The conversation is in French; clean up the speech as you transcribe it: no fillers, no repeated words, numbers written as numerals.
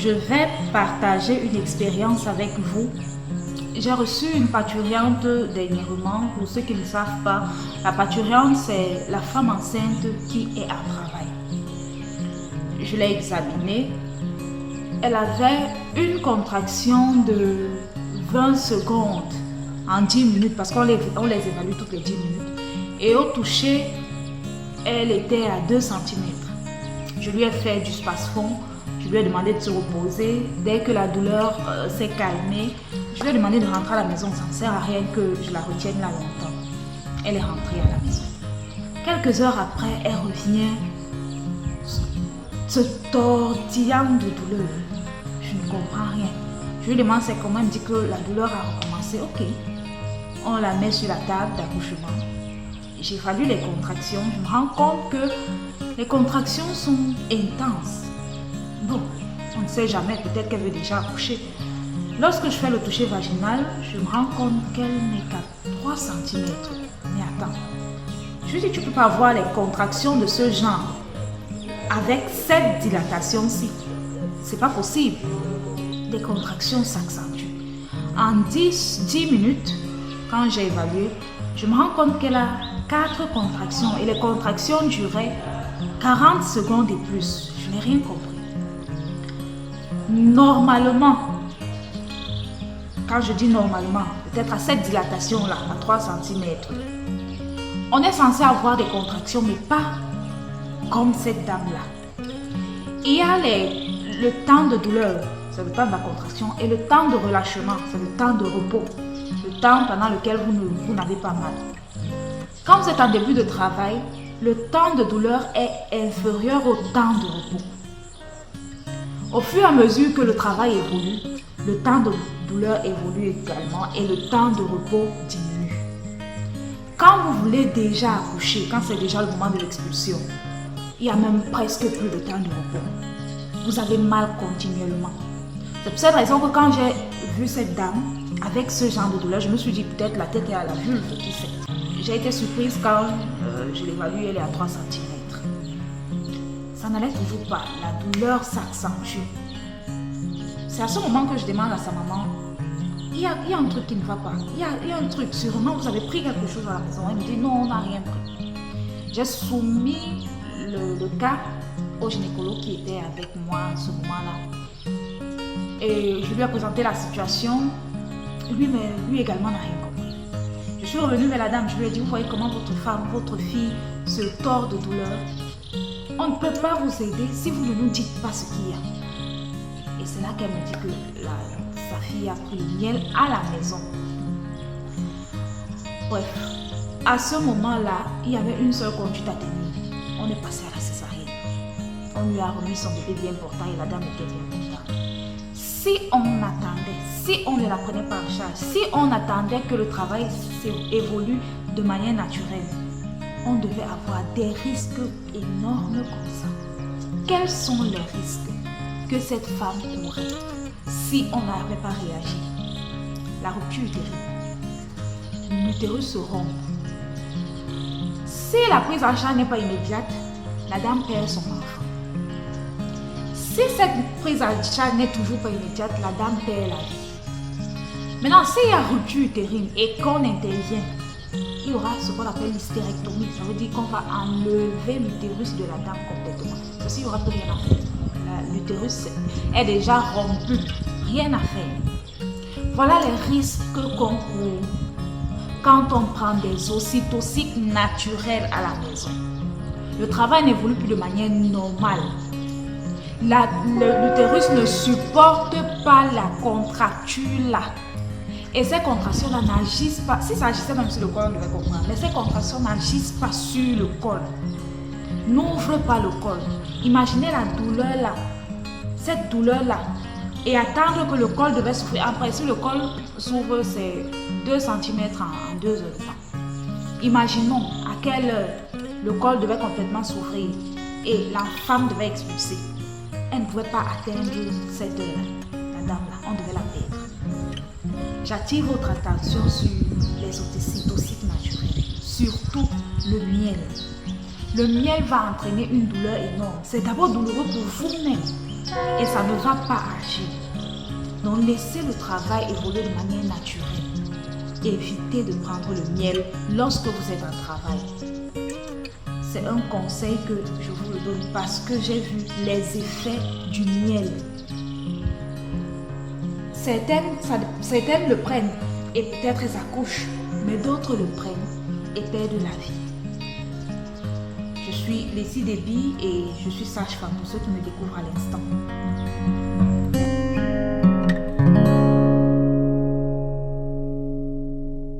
je vais partager une expérience avec vous. J'ai reçu une parturiente dernièrement. Pour ceux qui ne savent pas, la parturiente, c'est la femme enceinte qui est à travail. Je l'ai examinée. Elle avait une contraction de 20 secondes en 10 minutes parce qu'on les évalue toutes les 10 minutes. Et au toucher, elle était à 2 cm. Je lui ai fait du space-fond. Je lui ai demandé de se reposer. Dès que la douleur s'est calmée, je lui ai demandé de rentrer à la maison. Ça ne sert à rien que je la retienne là longtemps. Elle est rentrée à la maison. Quelques heures après, elle revient se tortillant de douleur. Je ne comprends rien. Je lui demande c'est comment. Elle me dit que la douleur a recommencé. Ok. On la met sur la table d'accouchement. J'évalue les contractions. Je me rends compte que les contractions sont intenses. Bon, on ne sait jamais. Peut-être qu'elle veut déjà accoucher. Lorsque je fais le toucher vaginal, je me rends compte qu'elle n'est qu'à 3 cm. Mais attends. Je lui dis, tu ne peux pas avoir les contractions de ce genre avec cette dilatation-ci. C'est pas possible. Les contractions s'accentuent. En 10 minutes, quand j'ai évalué, je me rends compte qu'elle a 4 contractions et les contractions duraient 40 secondes et plus. Je n'ai rien compris. Normalement, quand je dis normalement, peut-être à cette dilatation-là, à 3 cm, on est censé avoir des contractions, mais pas comme cette dame-là. Il y a le temps de douleur, c'est le temps de la contraction, et le temps de relâchement, c'est le temps de repos, le temps pendant lequel vous n'avez pas mal. Quand vous êtes en début de travail, le temps de douleur est inférieur au temps de repos. Au fur et à mesure que le travail évolue, le temps de douleur évolue également et le temps de repos diminue. Quand vous voulez déjà accoucher, quand c'est déjà le moment de l'expulsion, il n'y a même presque plus de temps de repos. Vous avez mal continuellement. C'est pour cette raison que quand j'ai vu cette dame avec ce genre de douleur, je me suis dit peut-être la tête est à la vulve, qui sait. J'ai été surprise quand je l'évalue, elle est à 3 cm. Ça n'allait toujours pas, la douleur s'accentue. C'est à ce moment que je demande à sa maman, il y a un truc qui ne va pas, il y a un truc, sûrement vous avez pris quelque chose à la maison. Elle me dit non, on n'a rien pris. J'ai soumis le cas au gynécologue qui était avec moi à ce moment-là. Et je lui ai présenté la situation, lui également n'a rien compris. Je suis revenue vers la dame, je lui ai dit, vous voyez comment votre fille se tord de douleur. On ne peut pas vous aider si vous ne nous dites pas ce qu'il y a. Et c'est là qu'elle me dit que sa fille a pris le miel à la maison. Bref, à ce moment-là, il y avait une seule conduite à tenir. On est passé à la césarienne. On lui a remis son bébé bien portant et la dame était bien contente. Si on attendait, si on ne la prenait pas en charge, si on attendait que le travail évolue de manière naturelle, on devait avoir des risques énormes comme ça. Quels sont les risques que cette femme courait si on n'avait pas réagi? La rupture utérine, l'utérus se rompt. Si la prise en charge n'est pas immédiate, la dame perd son enfant. Si cette prise en charge n'est toujours pas immédiate, la dame perd la vie. Maintenant, s'il y a rupture utérine et qu'on intervient, il y aura ce qu'on appelle l'hystérectomie. Ça veut dire qu'on va enlever l'utérus de la dame complètement. Ceci, il n'y aura plus rien à faire. L'utérus est déjà rompu. Rien à faire. Voilà les risques qu'on court quand on prend des ocytocides naturels à la maison. Le travail n'évolue plus de manière normale. L'utérus ne supporte pas la contracture là. Et ces contractions-là n'agissent pas. Si ça agissait même sur le col, on devait comprendre. Mais ces contractions n'agissent pas sur le col. N'ouvre pas le col. Imaginez la douleur là. Cette douleur là. Et attendre que le col devait s'ouvrir. Après, si le col s'ouvre, c'est 2 cm en 2 heures de temps. Imaginons à quelle heure le col devait complètement s'ouvrir et la femme devait expulser. Elle ne pouvait pas atteindre cette heure-là. La dame là, on devait la perdre. J'attire votre attention sur les ocytocides naturels, surtout le miel. Le miel va entraîner une douleur énorme. C'est d'abord douloureux pour vous-même. et ça ne va pas agir. Donc laissez le travail évoluer de manière naturelle. Évitez de prendre le miel lorsque vous êtes en travail. C'est un conseil que je vous le donne parce que j'ai vu les effets du miel. Certaines le prennent et peut-être elles accouchent, mais d'autres le prennent et perdent la vie. Je suis Leslie Déby et je suis sage-femme pour ceux qui me découvrent à l'instant.